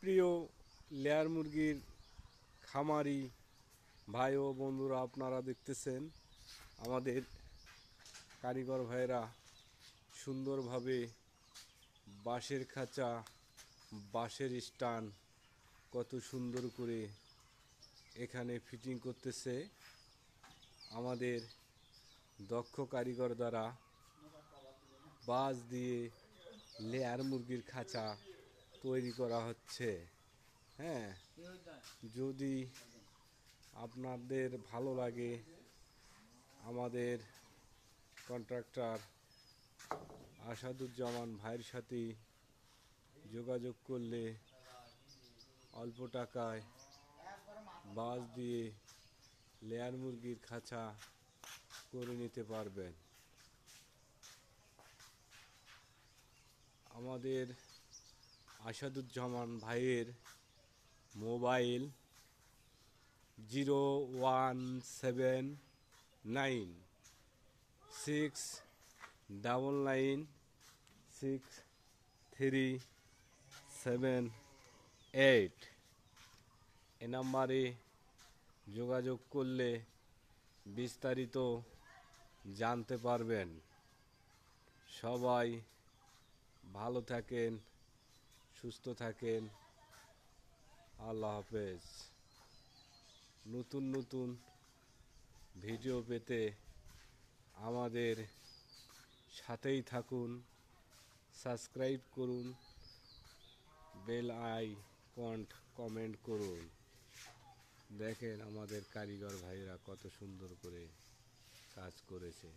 প্রিয় লেয়ার মুরগির খামারি ভাই ও বন্ধুরা, আপনারা দেখতেছেন আমাদের কারিগর ভাইরা সুন্দরভাবে বাঁশের খাঁচা, বাঁশের স্ট্যান্ড কত সুন্দর করে এখানে ফিটিং করতেছে। আমাদের দক্ষ কারিগর দ্বারা বাঁশ দিয়ে লেয়ার মুরগির খাঁচা তৈরি করা হচ্ছে। হ্যাঁ, যদি আপনাদের ভালো লাগে আমাদের কন্ট্রাক্টর আসাদুজ্জামান ভাইয়ের সাথে যোগাযোগ করলে অল্প টাকায় বাঁশ দিয়ে লেয়ার মুরগির খাঁচা করে নিতে পারবেন। আমাদের আসাদুজ্জামান ভাইয়ের মোবাইল 0179969378। এ নাম্বারে যোগাযোগ করলে বিস্তারিত জানতে পারবেন। সবাই ভালো থাকেন, সুস্থ থাকেন। আল্লাহ হাফেজ। নতুন নতুন ভিডিও পেতে আমাদের সাথেই থাকুন, সাবস্ক্রাইব করুন, বেল আইকন কমেন্ট করুন। দেখেন আমাদের কারিগর ভাইরা কত সুন্দর করে কাজ করেছে।